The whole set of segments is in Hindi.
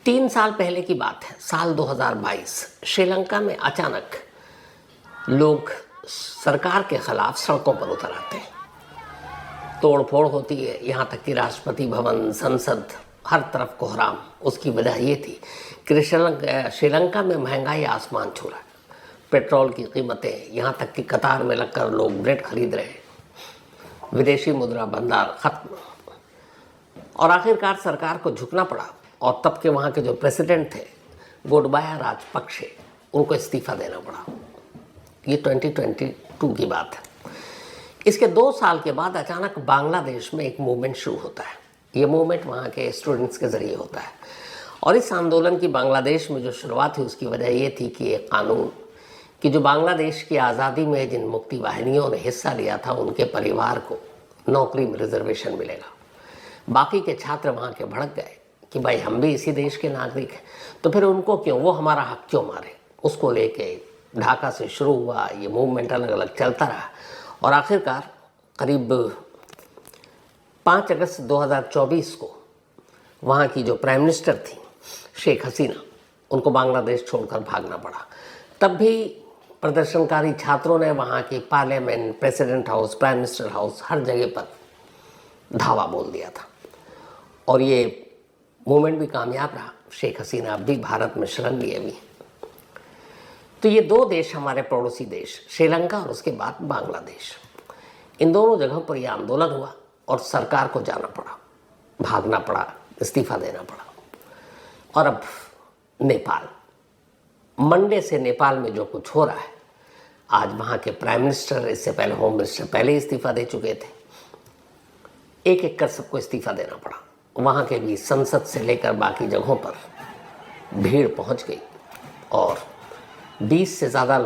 3 साल पहले की बात है, साल 2022। श्रीलंका में अचानक लोग सरकार के खिलाफ सड़कों पर उतर आते हैं, तोड़ फोड़ होती है, यहाँ तक कि राष्ट्रपति भवन, संसद, हर तरफ कोहराम। उसकी वजह ये थी कि श्रीलंका में महंगाई आसमान छू रहा है, पेट्रोल की कीमतें, यहाँ तक कि कतार में लगकर लोग ब्रेड खरीद रहे हैं, विदेशी मुद्रा भंडार खत्म, और आखिरकार सरकार को झुकना पड़ा। और तब के वहाँ के जो प्रेसिडेंट थे गोटबाया राजपक्षे, उनको इस्तीफा देना पड़ा। ये 2022 की बात है। इसके 2 साल के बाद अचानक बांग्लादेश में एक मूवमेंट शुरू होता है। ये मूवमेंट वहाँ के स्टूडेंट्स के ज़रिए होता है, और इस आंदोलन की बांग्लादेश में जो शुरुआत हुई उसकी वजह ये थी कि एक कानून कि जो बांग्लादेश की आज़ादी में जिन मुक्ति वाहिनियों ने हिस्सा लिया था उनके परिवार को नौकरी में रिजर्वेशन मिलेगा। बाकी के छात्र वहाँ के भड़क गए कि भाई हम भी इसी देश के नागरिक हैं, तो फिर उनको क्यों, वो हमारा हक क्यों मारे। उसको लेके ढाका से शुरू हुआ ये मूवमेंट, अलग अलग चलता रहा, और आखिरकार करीब 5 अगस्त 2024 को वहाँ की जो प्राइम मिनिस्टर थी शेख हसीना, उनको बांग्लादेश छोड़कर भागना पड़ा। तब भी प्रदर्शनकारी छात्रों ने वहाँ की parliament, president house, prime minister house, हर जगह पर धावा बोल दिया था, और ये मूवमेंट भी कामयाब रहा। शेख हसीना अब भी भारत में शरण लिए हुए। तो ये 2 देश हमारे पड़ोसी देश, श्रीलंका और उसके बाद बांग्लादेश, इन दोनों जगहों पर यह आंदोलन हुआ और सरकार को जाना पड़ा, भागना पड़ा, इस्तीफा देना पड़ा। और अब नेपाल, मंडे से नेपाल में जो कुछ हो रहा है, आज वहाँ के प्राइम मिनिस्टर, इससे पहले होम मिनिस्टर पहले इस्तीफा दे चुके थे, एक एक कर सबको इस्तीफा देना पड़ा। वहाँ के भी संसद से लेकर बाकी जगहों पर भीड़ पहुँच गई, और 20 से ज़्यादा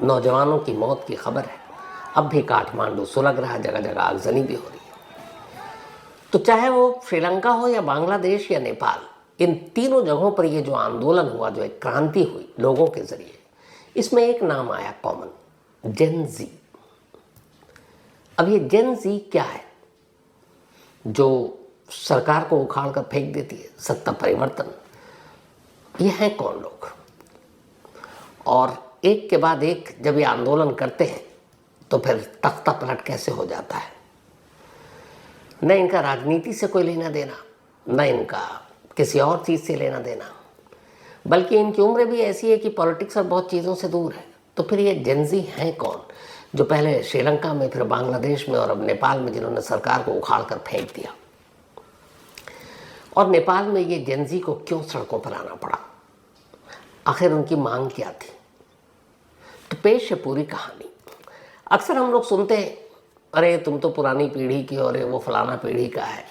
नौजवानों की मौत की खबर है। अब भी काठमांडू सुलग रहा, जगह जगह आगजनी भी हो रही है। तो चाहे वो श्रीलंका हो या बांग्लादेश या नेपाल, इन तीनों जगहों पर ये जो आंदोलन हुआ, जो एक क्रांति हुई लोगों के ज़रिए, इसमें एक नाम आया कॉमन, जेन ज़ी। अब ये जेन ज़ी क्या है जो सरकार को उखाड़ कर फेंक देती है, सत्ता परिवर्तन? ये हैं कौन लोग? और एक के बाद एक जब ये आंदोलन करते हैं तो फिर तख्ता पलट कैसे हो जाता है। न इनका राजनीति से कोई लेना देना, न इनका किसी और चीज़ से लेना देना, बल्कि इनकी उम्र भी ऐसी है कि पॉलिटिक्स और बहुत चीज़ों से दूर है। तो फिर ये जेन ज़ी हैं कौन, जो पहले श्रीलंका में, फिर बांग्लादेश में और अब नेपाल में जिन्होंने सरकार को उखाड़ कर फेंक दिया? और नेपाल में ये जेन ज़ी को क्यों सड़कों पर आना पड़ा? आखिर उनकी मांग क्या थी? तो पेश है पूरी कहानी। अक्सर हम लोग सुनते हैं, अरे तुम तो पुरानी पीढ़ी की, और वो फलाना पीढ़ी का है,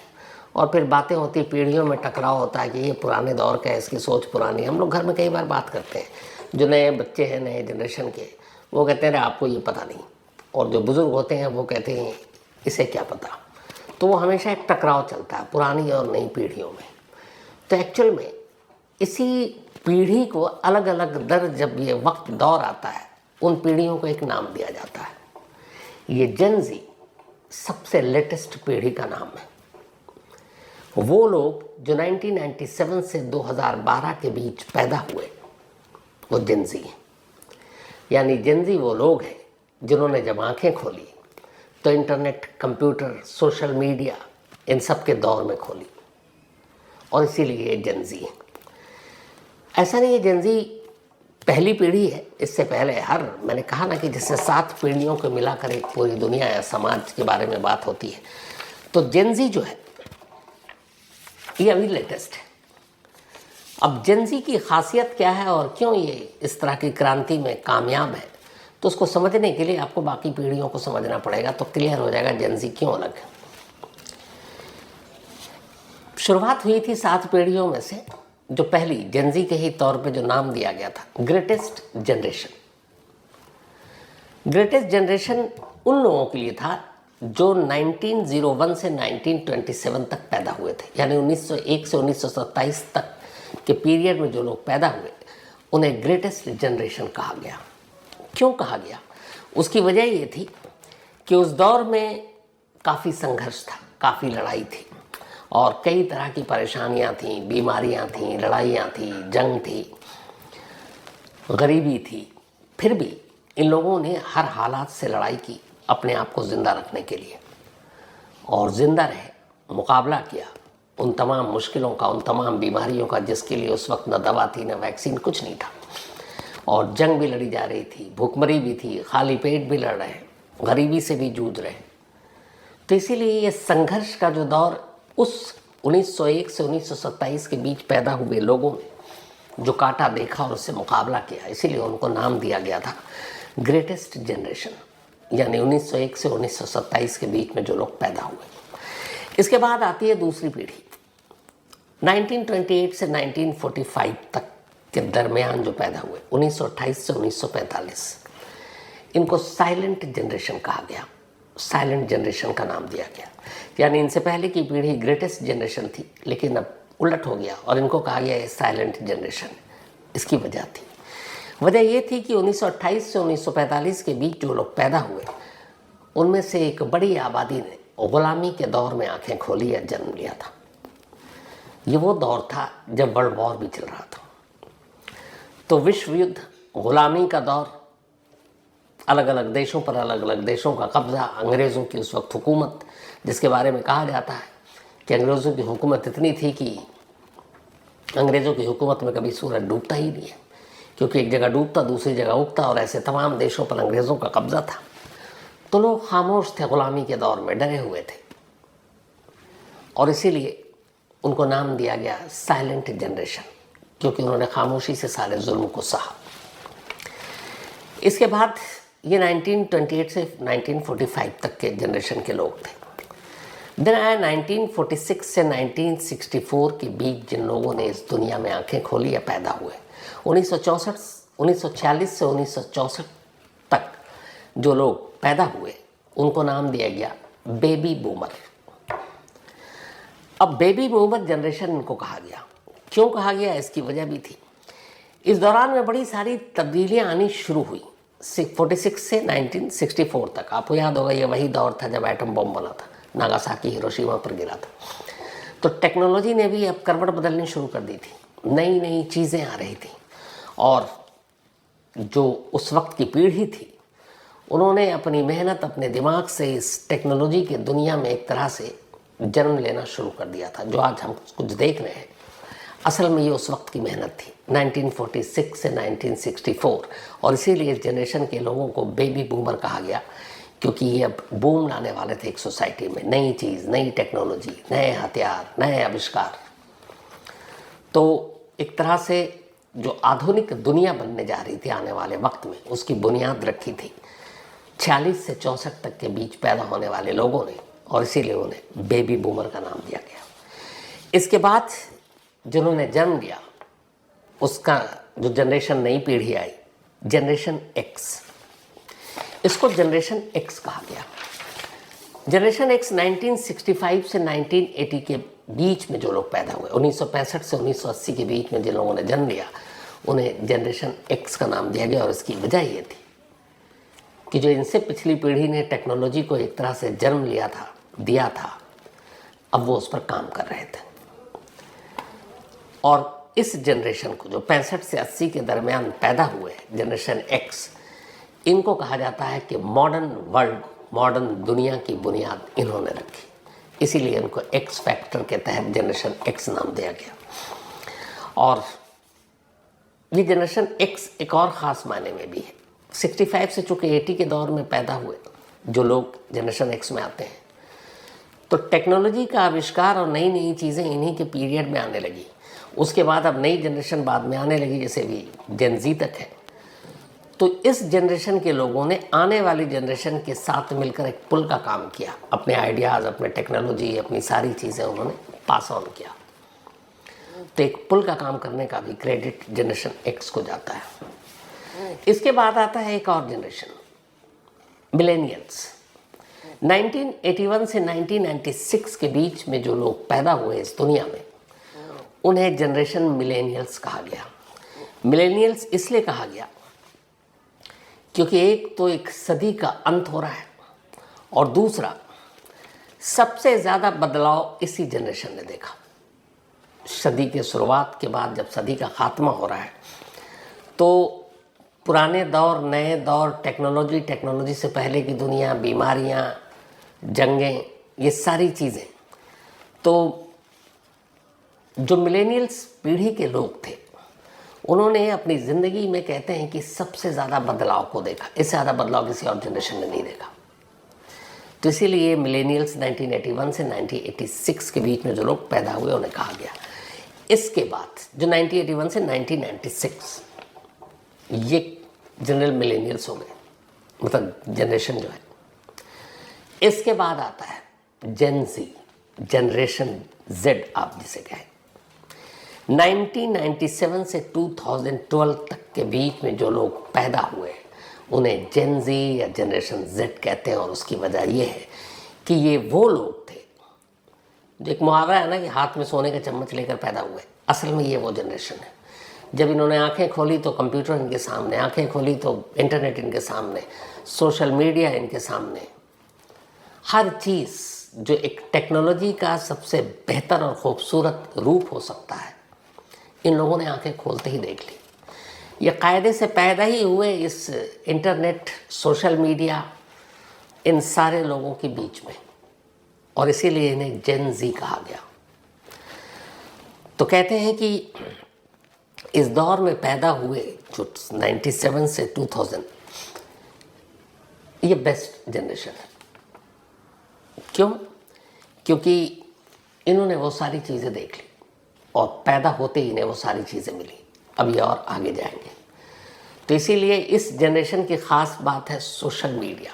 और फिर बातें होती, पीढ़ियों में टकराव होता है कि ये पुराने दौर का है, इसकी सोच पुरानी है। हम लोग घर में कई बार बात करते हैं, जो नए बच्चे हैं, नए जनरेशन के, वो कहते हैं अरे आपको ये पता नहीं, और जो बुज़ुर्ग होते हैं वो कहते हैं इसे क्या पता। तो वो हमेशा एक टकराव चलता है पुरानी और नई पीढ़ियों में। तो एक्चुअल में इसी पीढ़ी को अलग अलग दर, जब ये वक्त दौर आता है, उन पीढ़ियों को एक नाम दिया जाता है। ये जेन ज़ी सबसे लेटेस्ट पीढ़ी का नाम है। वो लोग जो 1997 से 2012 के बीच पैदा हुए, वो जेन ज़ी हैं। यानी जेन ज़ी वो लोग हैं जिन्होंने जब आंखें खोली तो इंटरनेट, कंप्यूटर, सोशल मीडिया, इन सब के दौर में खोली, और इसीलिए ये जेन ज़ी है। ऐसा नहीं है जेन ज़ी पहली पीढ़ी है, इससे पहले मैंने कहा ना कि जिससे 7 पीढ़ियों को मिलाकर एक पूरी दुनिया या समाज के बारे में बात होती है। तो जेन ज़ी जो है ये अभी लेटेस्ट है। अब जेन ज़ी की खासियत क्या है और क्यों ये इस तरह की क्रांति में कामयाब है, तो उसको समझने के लिए आपको बाकी पीढ़ियों को समझना पड़ेगा, तो क्लियर हो जाएगा जेन ज़ी क्यों अलग है। शुरुआत हुई थी 7 पीढ़ियों में से, जो पहली जेन ज़ी के ही तौर पे जो नाम दिया गया था, ग्रेटेस्ट जनरेशन। ग्रेटेस्ट जनरेशन उन लोगों के लिए था जो 1901 से 1927 तक पैदा हुए थे, यानी 1901 से 1927 तक के पीरियड में जो लोग पैदा हुए, उन्हें ग्रेटेस्ट जनरेशन कहा गया। क्यों कहा गया? उसकी वजह ये थी कि उस दौर में काफ़ी संघर्ष था, काफ़ी लड़ाई थी, और कई तरह की परेशानियां थीं, बीमारियां थीं, लड़ाइयाँ थीं, जंग थी, गरीबी थी। फिर भी इन लोगों ने हर हालात से लड़ाई की अपने आप को ज़िंदा रखने के लिए, और ज़िंदा रहे, मुकाबला किया उन तमाम मुश्किलों का, उन तमाम बीमारियों का जिसके लिए उस वक्त न दवा थी, न वैक्सीन, कुछ नहीं था। और जंग भी लड़ी जा रही थी, भूखमरी भी थी, खाली पेट भी लड़ रहे, गरीबी से भी जूझ रहे। तो इसीलिए ये संघर्ष का जो दौर उस 1901 से 1927 के बीच पैदा हुए लोगों ने जो काटा देखा और उससे मुकाबला किया, इसीलिए उनको नाम दिया गया था ग्रेटेस्ट जनरेशन, यानी 1901 से 1927 के बीच में जो लोग पैदा हुए। इसके बाद आती है दूसरी पीढ़ी, 1928 से 1945 तक के दरमियान जो पैदा हुए, 1928 से 1945, इनको साइलेंट जनरेशन कहा गया। साइलेंट जनरेशन का नाम दिया गया, यानी इनसे पहले की पीढ़ी ग्रेटेस्ट जनरेशन थी, लेकिन अब उलट हो गया और इनको कहा गया ये साइलेंट जनरेशन। इसकी वजह थी, वजह ये थी कि 1928 से 1945 के बीच जो लोग पैदा हुए, उनमें से एक बड़ी आबादी ने गुलामी के दौर में आंखें खोली या जन्म लिया था। ये वो दौर था जब वर्ल्ड वॉर भी चल रहा था। तो विश्व युद्ध, गुलामी का दौर, अलग अलग देशों पर अलग अलग देशों का कब्जा, अंग्रेज़ों की उस वक्त हुकूमत, जिसके बारे में कहा जाता है कि अंग्रेज़ों की हुकूमत इतनी थी कि अंग्रेज़ों की हुकूमत में कभी सूरज डूबता ही नहीं है, क्योंकि एक जगह डूबता दूसरी जगह उगता, और ऐसे तमाम देशों पर अंग्रेज़ों का कब्जा था। तो लोग खामोश थे, गुलामी के दौर में डरे हुए थे, और इसीलिए उनको नाम दिया गया साइलेंट जनरेशन, क्योंकि उन्होंने खामोशी से सारे जुल्म को सहा। इसके बाद ये 1928 से 1945 तक के जनरेशन के लोग थे। दिन आया 1946 से 1964 के बीच जिन लोगों ने इस दुनिया में आंखें खोली या पैदा हुए, 1946 से 1964 तक जो लोग पैदा हुए, उनको नाम दिया गया बेबी बूमर। अब बेबी बूमर जनरेशन इनको कहा गया। क्यों कहा गया, इसकी वजह भी थी। इस दौरान में बड़ी सारी तब्दीलियां आनी शुरू हुई 46 से 1964 तक। आपको याद होगा ये वही दौर था जब एटम बम बना था, नागासाकी हिरोशिमा पर गिरा था। तो टेक्नोलॉजी ने भी अब करवट बदलनी शुरू कर दी थी, नई नई चीज़ें आ रही थी, और जो उस वक्त की पीढ़ी थी उन्होंने अपनी मेहनत, अपने दिमाग से इस टेक्नोलॉजी के दुनिया में एक तरह से जन्म लेना शुरू कर दिया था। जो आज हम कुछ देख रहे हैं, असल में ये उस वक्त की मेहनत थी, 1946 से 1964। और इसीलिए इस जनरेशन के लोगों को बेबी बूमर कहा गया, क्योंकि ये अब बूम लाने वाले थे एक सोसाइटी में, नई चीज़, नई टेक्नोलॉजी, नए हथियार, नए आविष्कार। तो एक तरह से जो आधुनिक दुनिया बनने जा रही थी आने वाले वक्त में, उसकी बुनियाद रखी थी 46 से 64 तक के बीच पैदा होने वाले लोगों ने, और इसीलिए उन्हें बेबी बूमर का नाम दिया गया। इसके बाद जिन्होंने जन्म लिया, उसका जो जनरेशन, नई पीढ़ी आई, जनरेशन एक्स, इसको जनरेशन एक्स कहा गया। जनरेशन एक्स 1965 से 1980 के बीच में जो लोग पैदा हुए, 1965 से 1980 के बीच में जिन लोगों ने जन्म लिया, उन्हें जनरेशन एक्स का नाम दिया गया। और इसकी वजह ये थी कि जो इनसे पिछली पीढ़ी ने टेक्नोलॉजी को एक तरह से जन्म दिया था, अब वो उस पर काम कर रहे थे। और इस जनरेशन को, जो 65 से 80 के दरमियान पैदा हुए, जनरेशन एक्स, इनको कहा जाता है कि मॉडर्न वर्ल्ड, मॉडर्न दुनिया की बुनियाद इन्होंने रखी। इसीलिए इनको एक्स फैक्टर के तहत जनरेशन एक्स नाम दिया गया। और ये जनरेशन एक्स एक और ख़ास मायने में भी है। 65 से चूँकि 80 के दौर में पैदा हुए जो लोग जनरेशन एक्स में आते हैं, तो टेक्नोलॉजी का आविष्कार और नई नई चीज़ें इन्हीं के पीरियड में आने लगी। उसके बाद अब नई जनरेशन बाद में आने लगी, जैसे भी जेन ज़ी तक है। तो इस जनरेशन के लोगों ने आने वाली जनरेशन के साथ मिलकर एक पुल का काम किया। अपने आइडियाज़, अपने टेक्नोलॉजी, अपनी सारी चीज़ें उन्होंने पास ऑन किया। तो एक पुल का काम करने का भी क्रेडिट जनरेशन एक्स को जाता है। इसके बाद आता है एक और जनरेशन, मिलेनियल्स। 1981 से 1996 के बीच में जो लोग पैदा हुए इस दुनिया में, उन्हें जनरेशन मिलेनियल्स कहा गया। मिलेनियल्स इसलिए कहा गया क्योंकि एक तो एक सदी का अंत हो रहा है, और दूसरा सबसे ज़्यादा बदलाव इसी जनरेशन ने देखा। सदी के शुरुआत के बाद जब सदी का खात्मा हो रहा है तो पुराने दौर, नए दौर, टेक्नोलॉजी से पहले की दुनिया, बीमारियां, जंगें, ये सारी चीज़ें, तो जो मिलेनियल्स पीढ़ी के लोग थे उन्होंने अपनी ज़िंदगी में, कहते हैं कि सबसे ज़्यादा बदलाव को देखा। इससे ज़्यादा बदलाव किसी और जनरेशन ने नहीं देखा। तो इसीलिए मिलेनियल्स 1981 से 1986 के बीच में जो लोग पैदा हुए उन्हें कहा गया। इसके बाद जो 1981 से 1996 ये जनरल मिलेनियल्स हो गए, मतलब जनरेशन जो है। इसके बाद आता है जेन ज़ी, जनरेशन जेड आप जिसे कहें। 1997 से 2012 तक के बीच में जो लोग पैदा हुए उन्हें जेन ज़ी या जनरेशन जेड कहते हैं। और उसकी वजह ये है कि ये वो लोग थे, जो एक मुहावरा है ना कि हाथ में सोने का चम्मच लेकर पैदा हुए, असल में ये वो जनरेशन है। जब इन्होंने आंखें खोली तो कंप्यूटर इनके सामने, आंखें खोली तो इंटरनेट इनके सामने, सोशल मीडिया इनके सामने, हर चीज़ जो एक टेक्नोलॉजी का सबसे बेहतर और खूबसूरत रूप हो सकता है, इन लोगों ने आंखें खोलते ही देख ली। ये कायदे से पैदा ही हुए इस इंटरनेट, सोशल मीडिया, इन सारे लोगों के बीच में, और इसीलिए इन्हें जेन ज़ी कहा गया। तो कहते हैं कि इस दौर में पैदा हुए जो 97 से 2000, ये बेस्ट जनरेशन है। क्यों? क्योंकि इन्होंने वो सारी चीज़ें देख ली और पैदा होते ही इन्हें वो सारी चीज़ें मिली। अब ये और आगे जाएंगे। तो इसीलिए इस जनरेशन की ख़ास बात है सोशल मीडिया।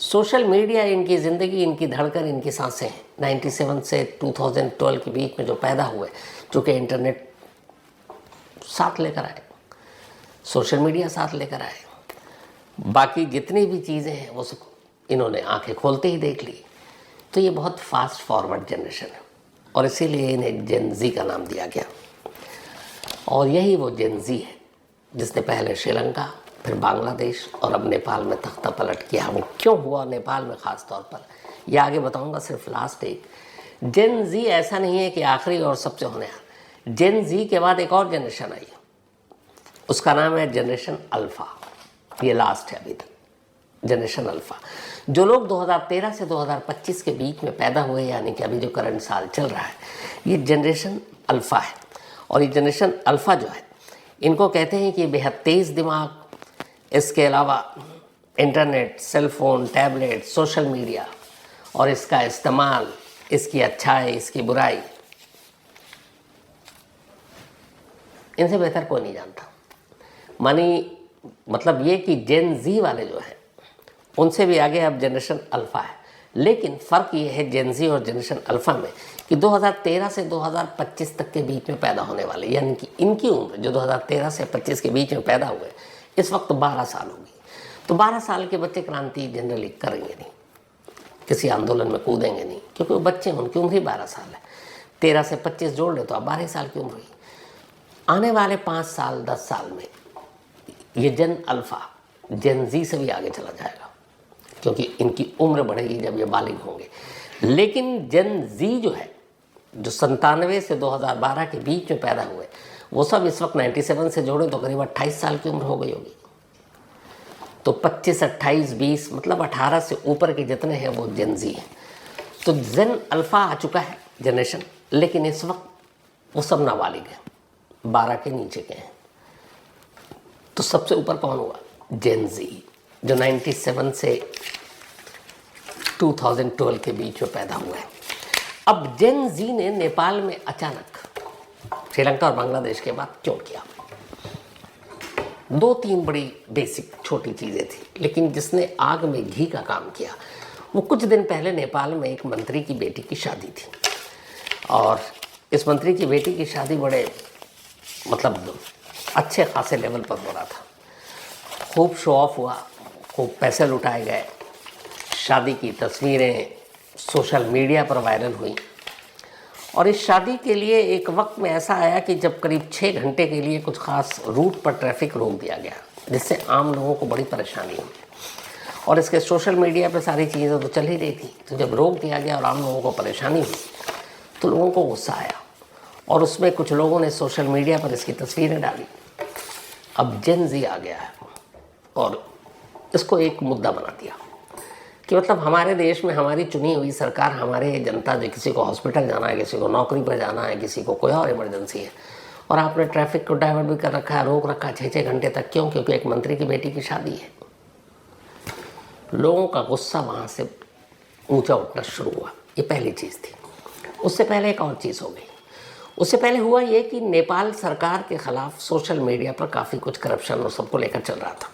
सोशल मीडिया इनकी ज़िंदगी, इनकी धड़कन, इनकी सांसें हैं। 97 से 2012 के बीच में जो पैदा हुए, चूँकि इंटरनेट साथ लेकर आए, सोशल मीडिया साथ लेकर आए, बाकी जितनी भी चीज़ें हैं वो सब इन्होंने आंखें खोलते ही देख ली। तो ये बहुत फास्ट फॉरवर्ड जनरेशन है और इसीलिए इन्हें जेन ज़ी का नाम दिया गया। और यही वो जेन ज़ी है जिसने पहले श्रीलंका, फिर बांग्लादेश और अब नेपाल में तख्ता पलट किया। वो क्यों हुआ नेपाल में ख़ास तौर पर, ये आगे बताऊंगा। सिर्फ लास्ट एक जेन ज़ी ऐसा नहीं है कि आखिरी और सबसे होनहार। जेन ज़ी के बाद एक और जनरेशन आई, उसका नाम है जनरेशन अल्फ़ा। ये लास्ट है अभी तक, जनरेशन अल्फ़ा। जो लोग 2013 से 2025 के बीच में पैदा हुए, यानी कि अभी जो करंट साल चल रहा है, ये जनरेशन अल्फ़ा है। और ये जनरेशन अल्फ़ा जो है, इनको कहते हैं कि बेहद तेज़ दिमाग, इसके अलावा internet, cellphone, tablet, social media और इसका इस्तेमाल, इसकी अच्छाई, इसकी बुराई, इनसे बेहतर कोई नहीं जानता। मानी मतलब ये कि जेन ज़ी वाले जो हैं उनसे भी आगे अब जनरेशन अल्फ़ा है। लेकिन फ़र्क ये है जेन ज़ी और जनरेशन अल्फ़ा में कि 2013 से 2025 तक के बीच में पैदा होने वाले, यानी कि इनकी उम्र जो 2013 से 25 के बीच में पैदा हुए, इस वक्त 12 साल होगी। तो 12 साल के बच्चे क्रांति जनरली करेंगे नहीं, किसी आंदोलन में कूदेंगे नहीं, क्योंकि वो बच्चे हैं, उनकी उम्र ही 12 साल है। 13 से 25 जोड़ ले तो अब 12 साल की उम्र हुई। आने वाले 5 साल 10 साल में ये जेन अल्फ़ा जेन ज़ी से भी आगे चला जाएगा, क्योंकि इनकी उम्र बढ़ेगी जब ये बालिग होंगे। लेकिन जेन ज़ी जो है, जो 97 से 2012 के बीच में पैदा हुए, वो सब इस वक्त 97 से जोड़े तो करीब 28 साल की उम्र हो गई होगी। तो 25, 28, 20 मतलब 18 से ऊपर के जितने हैं वो जेन ज़ी है। तो जेन अल्फ़ा आ चुका है जनरेशन, लेकिन इस वक्त वो सब नाबालिग हैं, 12 के नीचे के हैं। तो सबसे ऊपर कौन हुआ? जेन ज़ी, जो 97 से 2012 के बीच में पैदा हुआ है। अब जेन ज़ी ने नेपाल में अचानक श्रीलंका और बांग्लादेश के बाद क्यों किया? 2-3 बड़ी बेसिक छोटी चीज़ें थी, लेकिन जिसने आग में घी का काम किया वो कुछ दिन पहले नेपाल में एक मंत्री की बेटी की शादी थी। और इस मंत्री की बेटी की शादी बड़े मतलब अच्छे खासे लेवल पर हो रहा था। खूब शो ऑफ हुआ, खूब पैसे लुटाए गए, शादी की तस्वीरें सोशल मीडिया पर वायरल हुई। और इस शादी के लिए एक वक्त में ऐसा आया कि जब करीब 6 घंटे के लिए कुछ खास रूट पर ट्रैफिक रोक दिया गया, जिससे आम लोगों को बड़ी परेशानी हुई। और इसके सोशल मीडिया पे सारी चीज़ें तो चल ही रही थी। तो जब रोक दिया गया और आम लोगों को परेशानी हुई तो लोगों को गुस्सा आया और उसमें कुछ लोगों ने सोशल मीडिया पर इसकी तस्वीरें डाली। अब जेन ज़ी आ गया है और इसको एक मुद्दा बना दिया कि मतलब हमारे देश में हमारी चुनी हुई सरकार, हमारे जनता, जो किसी को हॉस्पिटल जाना है, किसी को नौकरी पर जाना है, किसी को कोई और इमरजेंसी है, और आपने ट्रैफिक को डाइवर्ट भी कर रखा है, रोक रखा है 6-6 घंटे तक। क्यों? क्योंकि एक मंत्री की बेटी की शादी है। लोगों का गुस्सा वहाँ से ऊंचा उठना शुरू हुआ। ये पहली चीज़ थी। उससे पहले एक और चीज़ हो गई। उससे पहले हुआ ये कि नेपाल सरकार के ख़िलाफ़ सोशल मीडिया पर काफ़ी कुछ करप्शन और सबको लेकर चल रहा था।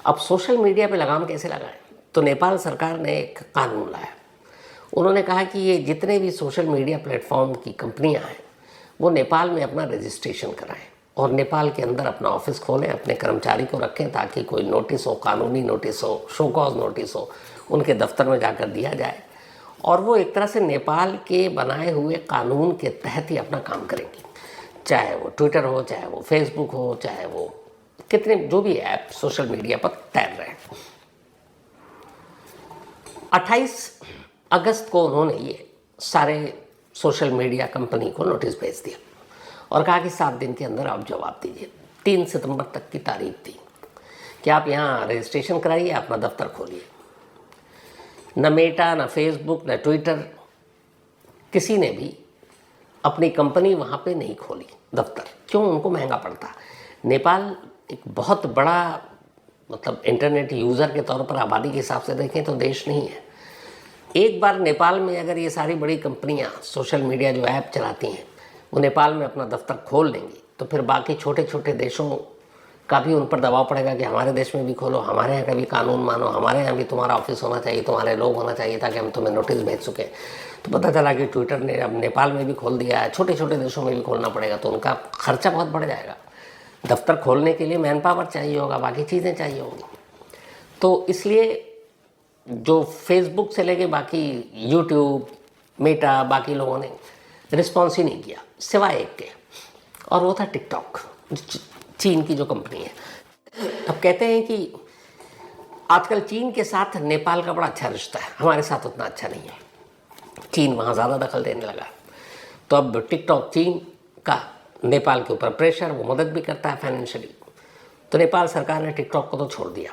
अब सोशल मीडिया पे लगाम कैसे लगाएं? तो नेपाल सरकार ने एक कानून लाया। उन्होंने कहा कि ये जितने भी सोशल मीडिया प्लेटफॉर्म की कंपनियां हैं वो नेपाल में अपना रजिस्ट्रेशन कराएं और नेपाल के अंदर अपना ऑफिस खोलें, अपने कर्मचारी को रखें ताकि कोई नोटिस हो, कानूनी नोटिस हो, शो कॉज नोटिस हो, उनके दफ्तर में जाकर दिया जाए और वो एक तरह से नेपाल के बनाए हुए कानून के तहत ही अपना काम करेंगी। चाहे वो ट्विटर हो, चाहे वो फेसबुक हो, चाहे वो कितने जो भी ऐप सोशल मीडिया पर तैर रहे हैं। 28 अगस्त को उन्होंने ये सारे सोशल मीडिया कंपनी को नोटिस भेज दिया और कहा कि 7 दिन के अंदर आप जवाब दीजिए। 3 सितंबर तक की तारीख थी कि आप यहाँ रजिस्ट्रेशन कराइए, अपना दफ्तर खोलिए। न मेटा, न फेसबुक, न ट्विटर, किसी ने भी अपनी कंपनी वहाँ पे नहीं खोली दफ्तर। क्यों? उनको महंगा पड़ता। नेपाल एक बहुत बड़ा मतलब इंटरनेट यूज़र के तौर पर आबादी के हिसाब से देखें तो देश नहीं है। एक बार नेपाल में अगर ये सारी बड़ी कंपनियां सोशल मीडिया जो ऐप चलाती हैं वो नेपाल में अपना दफ्तर खोल लेंगी तो फिर बाकी छोटे छोटे देशों का भी उन पर दबाव पड़ेगा कि हमारे देश में भी खोलो, हमारे यहाँ का भी कानून मानो, हमारे यहाँ भी तुम्हारा ऑफिस होना चाहिए, तुम्हारे लोग होना चाहिए ताकि हम तुम्हें नोटिस भेज सकें। तो पता चला कि ट्विटर ने अब नेपाल में भी खोल दिया है, छोटे छोटे देशों में भी खोलना पड़ेगा तो उनका खर्चा बहुत बढ़ जाएगा। दफ्तर खोलने के लिए मैन पावर चाहिए होगा, बाकी चीज़ें चाहिए होंगी। तो इसलिए जो फेसबुक से लेके बाकी यूट्यूब, मेटा, बाकी लोगों ने रिस्पॉन्स ही नहीं किया सिवाय एक के, और वो था टिकटॉक, चीन की जो कंपनी है। अब कहते हैं कि आजकल चीन के साथ नेपाल का बड़ा अच्छा रिश्ता है, हमारे साथ उतना अच्छा नहीं है। चीन वहाँ ज़्यादा दखल देने लगा। तो अब टिकटॉक चीन का नेपाल के ऊपर प्रेशर, वो मदद भी करता है फाइनेंशियली। तो नेपाल सरकार ने टिकटॉक को तो छोड़ दिया।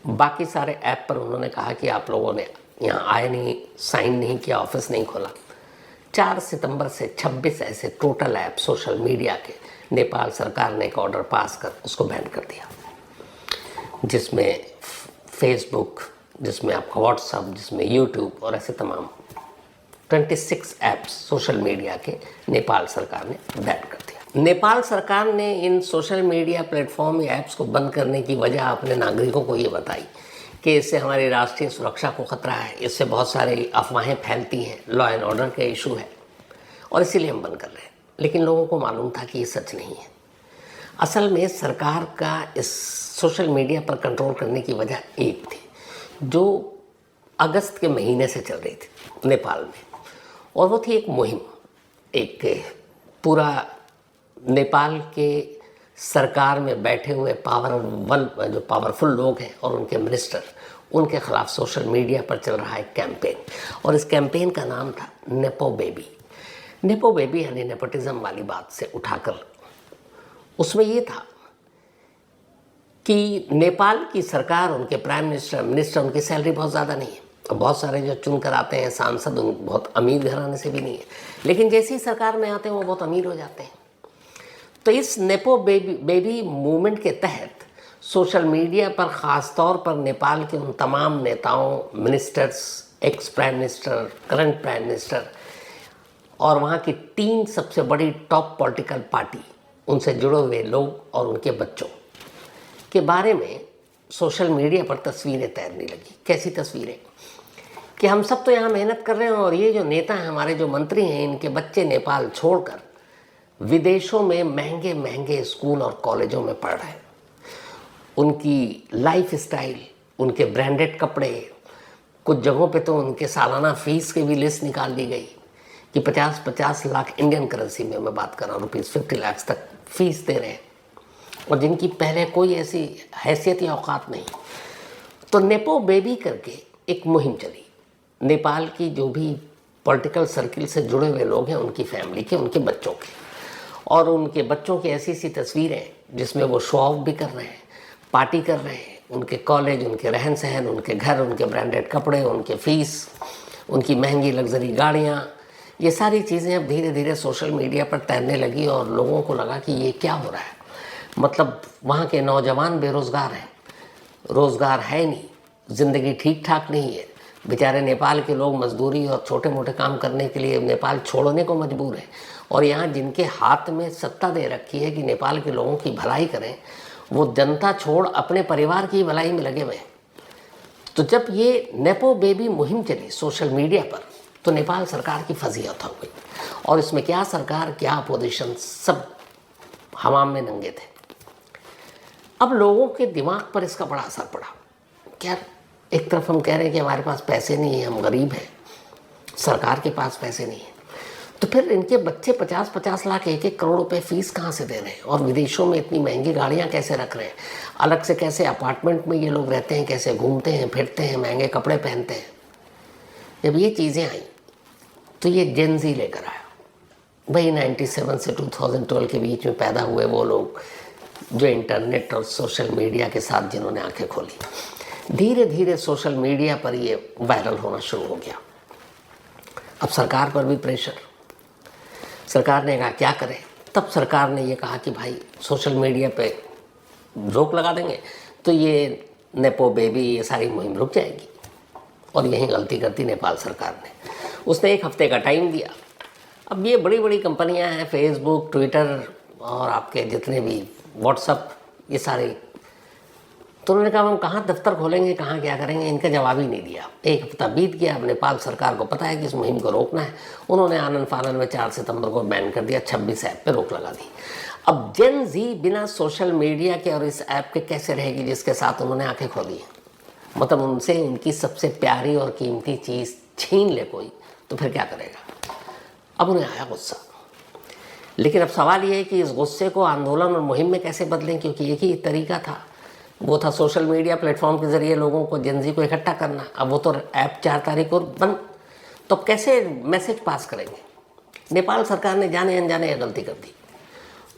बाकी सारे ऐप पर उन्होंने कहा कि आप लोगों ने यहाँ आए नहीं, साइन नहीं किया, ऑफिस नहीं खोला। 4 सितंबर से 26 ऐसे टोटल ऐप सोशल मीडिया के नेपाल सरकार ने एक ऑर्डर पास कर उसको बैन कर दिया, जिसमें फेसबुक, जिसमें आपका व्हाट्सअप, जिसमें यूट्यूब और ऐसे तमाम 26 ऐप्स सोशल मीडिया के नेपाल सरकार ने बैन कर दिया। नेपाल सरकार ने इन सोशल मीडिया प्लेटफॉर्म या ऐप्स को बंद करने की वजह अपने नागरिकों को ये बताई कि इससे हमारी राष्ट्रीय सुरक्षा को खतरा है, इससे बहुत सारी अफवाहें फैलती हैं, लॉ एंड ऑर्डर का इशू है और इसीलिए हम बंद कर रहे हैं। लेकिन लोगों को मालूम था कि ये सच नहीं है। असल में सरकार का इस सोशल मीडिया पर कंट्रोल करने की वजह एक थी जो अगस्त के महीने से चल रही थी नेपाल में, और वो थी एक मुहिम। एक पूरा नेपाल के सरकार में बैठे हुए जो पावरफुल लोग हैं और उनके मिनिस्टर, उनके खिलाफ सोशल मीडिया पर चल रहा है कैंपेन, और इस कैंपेन का नाम था नेपो बेबी। नेपो बेबी यानी नेपोटिज्म वाली बात से उठाकर उसमें ये था कि नेपाल की सरकार, उनके प्राइम मिनिस्टर, उनकी सैलरी बहुत ज़्यादा नहीं है। और बहुत सारे जो चुन कर आते हैं सांसद, उन बहुत अमीर घराने से भी नहीं है, लेकिन जैसे ही सरकार में आते हैं वो बहुत अमीर हो जाते हैं। तो इस नेपो बेबी मूवमेंट के तहत सोशल मीडिया पर ख़ास तौर पर नेपाल के उन तमाम नेताओं, ministers, ex prime minister, current prime minister और वहाँ की 3 सबसे बड़ी टॉप पॉलिटिकल पार्टी, उनसे जुड़े हुए लोग और उनके बच्चों के बारे में सोशल मीडिया पर तस्वीरें तैरने लगी। कैसी तस्वीरें कि हम सब तो यहाँ मेहनत कर रहे हैं और ये जो नेता हैं, हमारे जो मंत्री हैं, इनके बच्चे नेपाल छोड़कर विदेशों में महंगे महंगे स्कूल और कॉलेजों में पढ़ रहे हैं। उनकी लाइफ स्टाइल, उनके ब्रांडेड कपड़े, कुछ जगहों पे तो उनके सालाना फीस की भी लिस्ट निकाल दी गई कि 50-50 लाख इंडियन करेंसी में मैं बात कर रहा हूँ, ₹50 लाख तक फीस दे रहे हैं। और जिनकी पहले कोई ऐसी हैसियत या औकात नहीं। तो नेपो बेबी करके एक मुहिम चली। नेपाल की जो भी पॉलिटिकल सर्किल से जुड़े हुए लोग हैं, उनकी फैमिली के, उनके बच्चों के, और उनके बच्चों की ऐसी ऐसी तस्वीरें जिसमें वो शो ऑफ भी कर रहे हैं, पार्टी कर रहे हैं, उनके कॉलेज, उनके रहन सहन, उनके घर, उनके ब्रांडेड कपड़े, उनके फीस, उनकी महंगी लग्जरी गाड़ियाँ, ये सारी चीज़ें अब धीरे धीरे सोशल मीडिया पर तैरने लगी और लोगों को लगा कि ये क्या हो रहा है। मतलब वहाँ के नौजवान बेरोज़गार हैं, रोज़गार है नहीं, ज़िंदगी ठीक ठाक नहीं है, बेचारे नेपाल के लोग मजदूरी और छोटे मोटे काम करने के लिए नेपाल छोड़ने को मजबूर हैं। और यहाँ जिनके हाथ में सत्ता दे रखी है कि नेपाल के लोगों की भलाई करें, वो जनता छोड़ अपने परिवार की भलाई में लगे हुए हैं। तो जब ये नेपो बेबी मुहिम चली सोशल मीडिया पर, तो नेपाल सरकार की फजीहत हो गई। और इसमें क्या सरकार, क्या अपोजिशन, सब हमाम में नंगे थे। अब लोगों के दिमाग पर इसका बड़ा असर पड़ा। क्या एक तरफ हम कह रहे हैं कि हमारे पास पैसे नहीं है, हम गरीब हैं, सरकार के पास पैसे नहीं है, तो फिर इनके बच्चे 50-50 लाख, 1-1 करोड़ रुपए फीस कहाँ से दे रहे हैं, और विदेशों में इतनी महंगी गाड़ियाँ कैसे रख रहे हैं, अलग से कैसे अपार्टमेंट में ये लोग रहते हैं, कैसे घूमते हैं फिरते हैं, महंगे कपड़े पहनते हैं। जब ये चीज़ें आई तो ये जेन ज़ी लेकर आया। भाई 97 से 2012 के बीच में पैदा हुए वो लोग जो इंटरनेट और सोशल मीडिया के साथ जिन्होंने आंखें खोली, धीरे धीरे सोशल मीडिया पर ये वायरल होना शुरू हो गया। अब सरकार पर भी प्रेशर, सरकार ने कहा क्या करें। तब सरकार ने ये कहा कि भाई सोशल मीडिया पे रोक लगा देंगे तो ये नेपो बेबी, ये सारी मुहिम रुक जाएगी। और यही गलती करती नेपाल सरकार ने। उसने 1 हफ्ते का टाइम दिया। अब ये बड़ी बड़ी कंपनियां हैं, फेसबुक, ट्विटर और आपके जितने भी व्हाट्सअप, ये सारे, तो उन्होंने कहा हम कहाँ दफ्तर खोलेंगे, कहाँ क्या करेंगे, इनका जवाब ही नहीं दिया। 1 हफ्ता बीत गया। अब नेपाल सरकार को पता है कि इस मुहिम को रोकना है। उन्होंने आनंद फानन में 4 सितंबर को बैन कर दिया, 26 ऐप पे रोक लगा दी। अब जेन जी बिना सोशल मीडिया के और इस ऐप के कैसे रहेगी जिसके साथ उन्होंने आंखें खोली। मतलब उनसे उनकी सबसे प्यारी और कीमती चीज़ छीन ले कोई, तो फिर क्या करेगा। अब उन्हें आया गुस्सा। लेकिन अब सवाल ये है कि इस गुस्से को आंदोलन और मुहिम में कैसे बदलें, क्योंकि एक ही तरीका था, वो था सोशल मीडिया प्लेटफॉर्म के ज़रिए लोगों को, जेन ज़ी को इकट्ठा करना। अब वो तो ऐप 4 तारीख को बंद, तो अब कैसे मैसेज पास करेंगे। नेपाल सरकार ने जाने अनजाने गलती कर दी।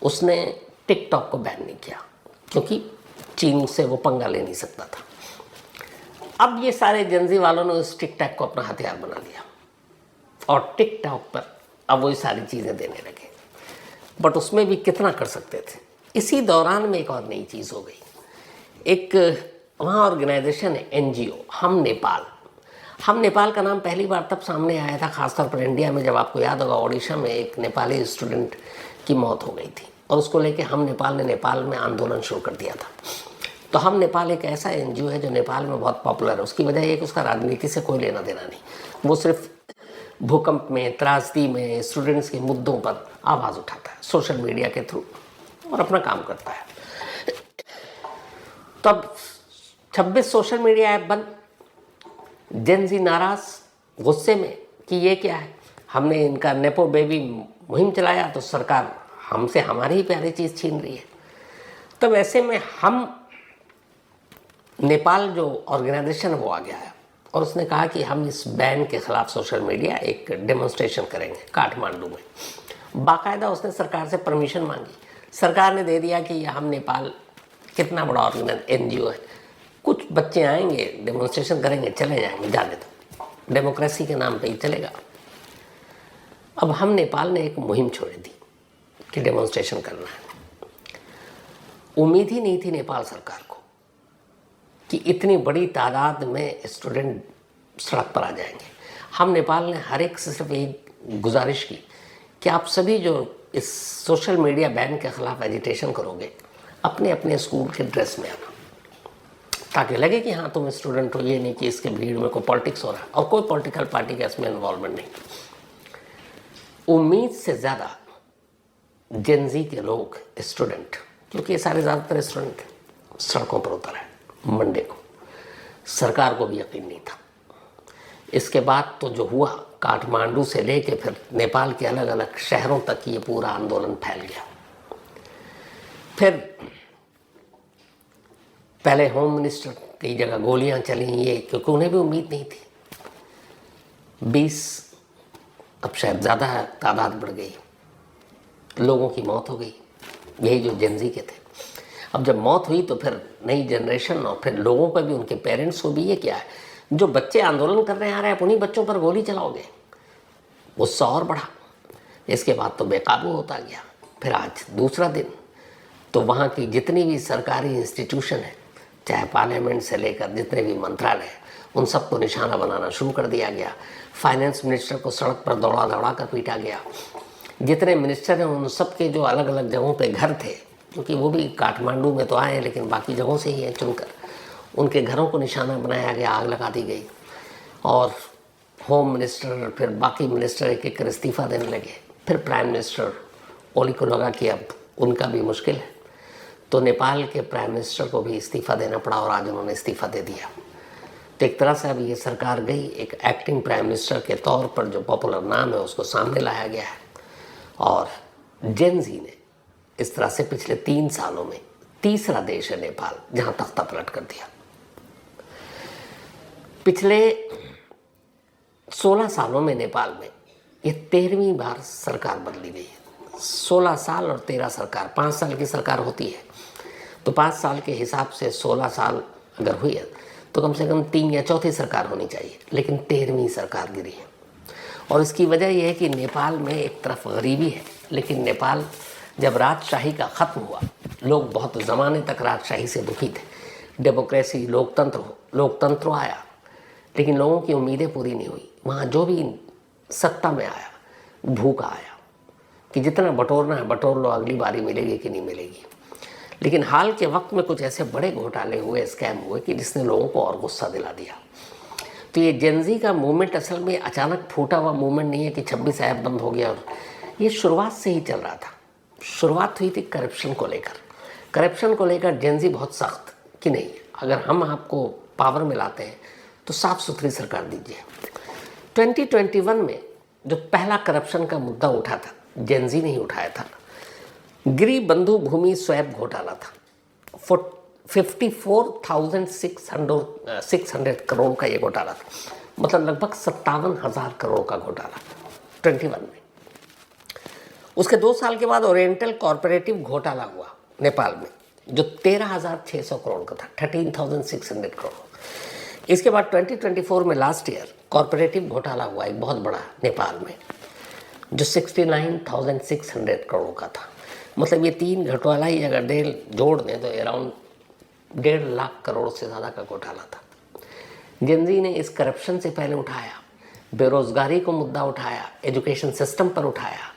उसने टिकटॉक को बैन नहीं किया क्योंकि चीन से वो पंगा ले नहीं सकता था। अब ये सारे जेन ज़ी वालों ने उस टिकटॉक को अपना हथियार बना लिया और टिकटॉक पर अब वही सारी चीज़ें देने लगे। बट उसमें भी कितना कर सकते थे। इसी दौरान में एक और नई चीज़ हो गई। एक वहाँ ऑर्गेनाइजेशन है NGO, हम नेपाल। हम नेपाल का नाम पहली बार तब सामने आया था, खासतौर पर इंडिया में, जब आपको याद होगा ओडिशा में एक नेपाली स्टूडेंट की मौत हो गई थी और उसको लेके हम नेपाल ने नेपाल में आंदोलन शुरू कर दिया था। तो हम नेपाल एक ऐसा NGO है जो नेपाल में बहुत पॉपुलर है। उसकी वजह ये कि उसका राजनीति से कोई लेना देना नहीं। वो सिर्फ भूकंप में, त्रासदी में, स्टूडेंट्स के मुद्दों पर आवाज़ उठाता है सोशल मीडिया के थ्रू और अपना काम करता है। तब 26 सोशल मीडिया ऐप बंद। जेन ज़ी नाराज, गुस्से में कि ये क्या है, हमने इनका नेपो बेबी मुहिम चलाया तो सरकार हमसे हमारी ही प्यारी चीज़ छीन रही है। तब ऐसे में हम नेपाल जो ऑर्गेनाइजेशन वो आ गया है और उसने कहा कि हम इस बैन के खिलाफ सोशल मीडिया एक डेमोन्स्ट्रेशन करेंगे काठमांडू में। बाकायदा उसने सरकार से परमिशन मांगी। सरकार ने दे दिया कि हम नेपाल कितना बड़ा NGO है, कुछ बच्चे आएंगे, डेमोन्स्ट्रेशन करेंगे, चले जाएंगे, जाने दो, डेमोक्रेसी के नाम पे ही चलेगा। अब हम नेपाल ने एक मुहिम छोड़ दी कि डेमोन्स्ट्रेशन करना है। उम्मीद ही नहीं थी नेपाल सरकार को कि इतनी बड़ी तादाद में स्टूडेंट सड़क पर आ जाएंगे। हम नेपाल ने हर एक से सिर्फ एक गुजारिश की कि आप सभी जो इस सोशल मीडिया बैन के खिलाफ एजिटेशन करोगे, अपने अपने स्कूल के ड्रेस में आना, ताकि लगे कि हाँ तुम स्टूडेंट हो, ये नहीं कि इसके भीड़ में कोई पॉलिटिक्स हो रहा है। और कोई पॉलिटिकल पार्टी का इसमें इन्वॉल्वमेंट नहीं। उम्मीद से ज़्यादा जेन ज़ी के लोग, स्टूडेंट, क्योंकि ये सारे ज़्यादातर स्टूडेंट सड़कों पर उतर आए मंडे को। सरकार को भी यकीन नहीं था। इसके बाद तो जो हुआ, काठमांडू से लेके फिर नेपाल के अलग अलग शहरों तक ये पूरा आंदोलन फैल गया। फिर पहले होम मिनिस्टर कई जगह गोलियां चली, ये क्योंकि उन्हें भी उम्मीद नहीं थी। 20 अब शायद ज़्यादा तादाद बढ़ गई, लोगों की मौत हो गई, यही जो जेनजी के थे। अब जब मौत हुई तो फिर नई जनरेशन और फिर लोगों पर भी, उनके पेरेंट्स को भी, ये क्या है, जो बच्चे आंदोलन करने आ रहे हैं आप उन्हीं बच्चों पर गोली चलाओगे, गुस्सा और बढ़ा। इसके बाद तो बेकाबू होता गया। फिर आज दूसरा दिन, तो वहाँ की जितनी भी सरकारी इंस्टीट्यूशन है, चाहे पार्लियामेंट से लेकर जितने भी मंत्रालय, उन सबको निशाना बनाना शुरू कर दिया गया। फाइनेंस मिनिस्टर को सड़क पर दौड़ा दौड़ा कर पीटा गया। जितने मिनिस्टर हैं उन सब के जो अलग अलग जगहों पे घर थे, क्योंकि वो भी काठमांडू में तो आए हैं लेकिन बाकी जगहों से ही हैं चुनकर, उनके घरों को निशाना बनाया गया, आग लगा दी गई। और होम मिनिस्टर, फिर बाकी मिनिस्टर एक एक कर इस्तीफ़ा देने लगे। फिर प्राइम मिनिस्टर ओली को लगा कि अब उनका भी मुश्किल है, तो नेपाल के प्राइम मिनिस्टर को भी इस्तीफ़ा देना पड़ा और आज उन्होंने इस्तीफ़ा दे दिया। तो एक तरह से अब ये सरकार गई, एक एक्टिंग प्राइम मिनिस्टर के तौर पर जो पॉपुलर नाम है उसको सामने लाया गया है। और जेनजी ने इस तरह से पिछले 3 सालों में तीसरा देश है नेपाल जहां तख्ता पलट कर दिया। पिछले 16 सालों में नेपाल में ये 13वीं बार सरकार बदली गई है। 16 साल और 13 सरकार, 5 साल की सरकार होती है, तो 5 साल के हिसाब से 16 साल अगर हुई है तो कम से कम 3 या चौथी सरकार होनी चाहिए, लेकिन 13वीं सरकार गिरी है। और इसकी वजह यह है कि नेपाल में एक तरफ गरीबी है, लेकिन नेपाल जब राजशाही का ख़त्म हुआ, लोग बहुत ज़माने तक राजशाही से दुखी थे। डेमोक्रेसी, लोकतंत्र आया, लेकिन लोगों की उम्मीदें पूरी नहीं हुई। वहाँ जो भी सत्ता में आया, भूखा आया कि जितना बटोरना है बटोर लो, अगली बारी मिलेगी कि नहीं मिलेगी। लेकिन हाल के वक्त में कुछ ऐसे बड़े घोटाले हुए, स्कैम हुए कि जिसने लोगों को और गुस्सा दिला दिया। तो ये जेनजी का मूवमेंट असल में अचानक फूटा हुआ मूवमेंट नहीं है कि 26 ऐप बंद हो गया, और ये शुरुआत से ही चल रहा था। शुरुआत हुई थी करप्शन को लेकर। करप्शन को लेकर जेनजी बहुत सख्त कि नहीं, अगर हम आपको पावर में लाते हैं तो साफ सुथरी सरकार दीजिए। 2021 में जो पहला करप्शन का मुद्दा उठा था, जेनजी ने ही उठाया था। गिरी बंधु भूमि स्वैप घोटाला था। 54,600 करोड़ का ये घोटाला था, मतलब लगभग 57,000 करोड़ का घोटाला 21 में। उसके 2 साल के बाद ओरिएंटल कॉर्पोरेटिव घोटाला हुआ नेपाल में, जो 13,600 करोड़ का था, 13,600 करोड़। इसके बाद 2024 में लास्ट ईयर कॉर्पोरेटिव घोटाला हुआ एक बहुत बड़ा नेपाल में, जो 69,600 करोड़ का था। मतलब ये 3 घोटाला ही अगर जोड़ दें तो अराउंड 1.5 लाख करोड़ से ज़्यादा का घोटाला था। जेनजी ने इस करप्शन से पहले उठाया, बेरोजगारी को मुद्दा उठाया, एजुकेशन सिस्टम पर उठाया,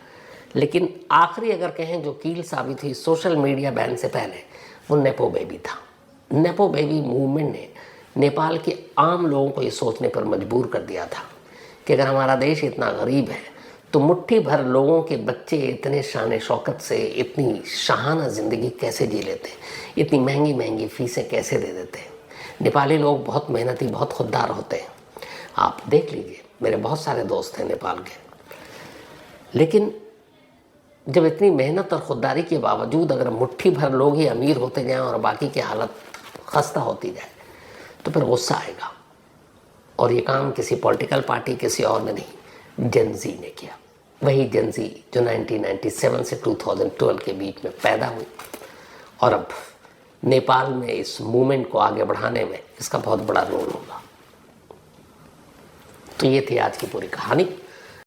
लेकिन आखिरी अगर कहें जो कील साबित हुई सोशल मीडिया बैन से पहले, वो नेपो बेबी था। नेपो बेबी मूवमेंट ने नेपाल के आम लोगों को ये सोचने पर मजबूर कर दिया था कि अगर हमारा देश इतना गरीब है तो मुट्ठी भर लोगों के बच्चे इतने शान शौकत से इतनी शाहाना ज़िंदगी कैसे जी लेते, इतनी महंगी महंगी फ़ीसें कैसे दे देते। नेपाली लोग बहुत मेहनती, बहुत खुददार होते हैं। आप देख लीजिए, मेरे बहुत सारे दोस्त हैं नेपाल के, लेकिन जब इतनी मेहनत और खुददारी के बावजूद अगर मुट्ठी भर लोग ही अमीर होते जाएं और बाकी की हालत खस्ता होती जाए तो फिर गुस्सा आएगा। और ये काम किसी पॉलिटिकल पार्टी, किसी और ने नहीं, जेनजी ने किया। वही जेनजी जो 1997 से 2012 के बीच में पैदा हुई और अब नेपाल में इस मूवमेंट को आगे बढ़ाने में इसका बहुत बड़ा रोल होगा। तो ये थी आज की पूरी कहानी।